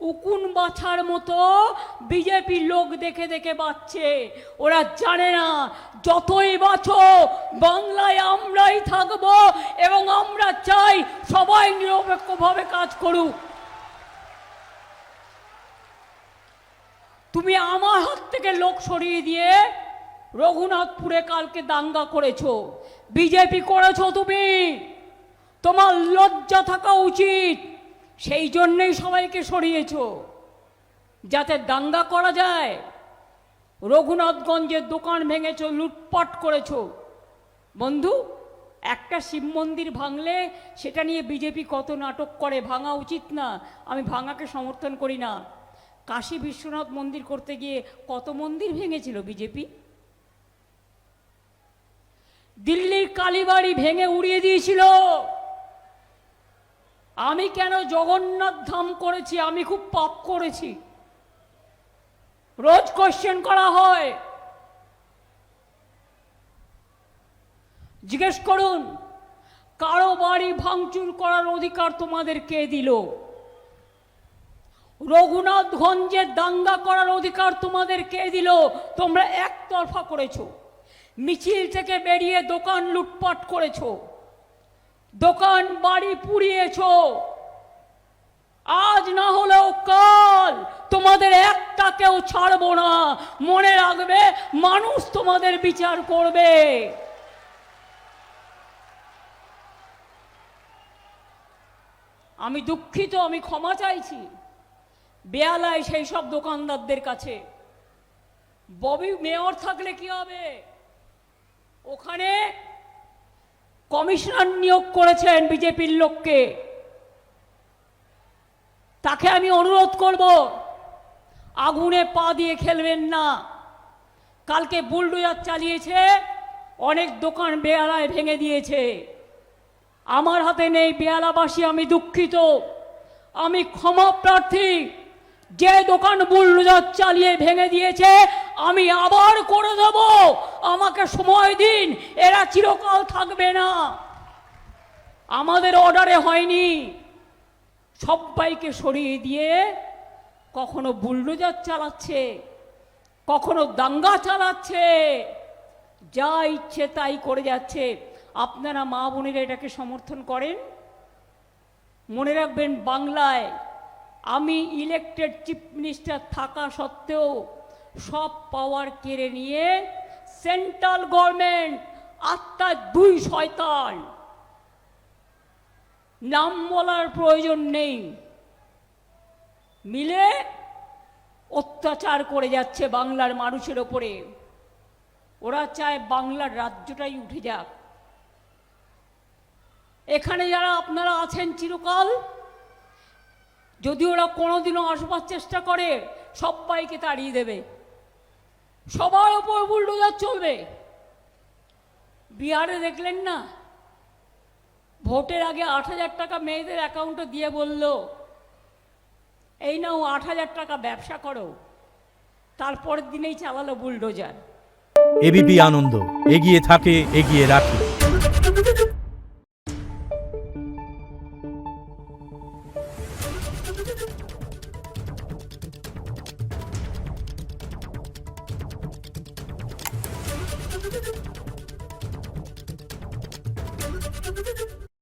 উকুন বাছার মতো বিজেপি লোক দেখে দেখে বাঁচছে। ওরা জানে না যতই বাঁচো বাংলায় আমরাই থাকবো, এবং আমরা চাই সবাই নিরপেক্ষভাবে কাজ করুক। তুমি আমার হাত থেকে লোক সরিয়ে দিয়ে রঘুনাথপুরে কালকে দাঙ্গা করেছো, বিজেপি করেছো তুমি, তোমার লজ্জা থাকা উচিত। সেই জন্যই সবাইকে সরিয়েছো, যাতে দাঙ্গা করা যায়। রঘুনাথগঞ্জের দোকান ভেঙেছো, লুটপাট করেছো। বন্ধু, একটা শিব মন্দির ভাঙলে সেটা নিয়ে বিজেপি কত নাটক করে, ভাঙা উচিত না। আমি ভাঙাকে সমর্থন করি না। কাশী বিশ্বনাথ মন্দির করতে গিয়ে কত মন্দির ভেঙেছিল বিজেপি। দিল্লির কালীবাড়ি ভেঙে উড়িয়ে দিয়েছিল। আমি কেন জগন্নাথ ধাম করেছি? আমি খুব পাপ করেছি, রোজ কোশ্চেন করা হয়। জিজ্ঞেস করুন, কারো বাড়ি ভাঙচুর করার অধিকার তোমাদের কে দিল? রঘুনাথগঞ্জে দাঙ্গা করার অধিকার তোমাদের কে দিল? তোমরা একতরফা করেছো। মিছিল থেকে বেরিয়ে দোকান লুটপাট করেছো, দোকান বাড়ি পুড়িয়েছো। আজ না হলেও কাল তোমাদের একটাকেও ছাড়বো না। মনে রাখবে, মানুষ তোমাদের বিচার করবে। আমি দুঃখিত, আমি ক্ষমা চাইছি বেহালায় সেই সব দোকানদারদের কাছে। ববি মেয়র থাকলে কি হবে? ওখানে কমিশনার নিয়োগ করেছেন বিজেপির লোককে। তাকে আমি অনুরোধ করব, আগুনে পা দিয়ে খেলবেন না। কালকে বুলডোজার চালিয়েছে, অনেক দোকান বেহালায় ভেঙে দিয়েছে। আমার হাতে নেই বেহালাবাসী, আমি দুঃখিত, আমি ক্ষমা প্রার্থী। যে দোকান বুলডোজার চালিয়ে ভেঙে দিয়েছে আমি আবার করে দেব। আমাকে সময় দিন, এরা চিরকাল থাকবে না। আমাদের অর্ডারে হয়নি। সবাইকে সরিয়ে দিয়ে কখনো বুলডোজার চালাচ্ছে, কখনো দাঙ্গা চালাচ্ছে, যা ইচ্ছে তাই করে যাচ্ছে। আপনারা মা বোনেরা এটাকে সমর্থন করেন? মনে রাখবেন, বাংলায় আমি ইলেকটেড চিফ মিনিস্টার থাকা সত্ত্বেও সব পাওয়ার কেড়ে নিয়ে সেন্ট্রাল গভর্নমেন্ট আত্মার দুই শয়তান, নাম বলার প্রয়োজন নেই, মিলে অত্যাচার করে যাচ্ছে বাংলার মানুষের ওপরে। ওরা চায় বাংলার রাজ্যটাই উঠে যাক। এখানে যারা আপনারা আছেন চিরকাল, যদি ওরা কোনোদিনও আসবার চেষ্টা করে সবাইকে তাড়িয়ে দেবে, সবার ওপর বুলডোজার চলবে। বিহারে দেখলেন না, ভোটের আগে ৮,০০০ টাকা মেয়েদের অ্যাকাউন্টে দিয়ে বলল, এই নাও ৮,০০০ টাকা ব্যবসা করো। তারপরের দিনেই চালালো বুলডোজার। এবিপি আনন্দ, এগিয়ে থাকে, এগিয়ে রাখে।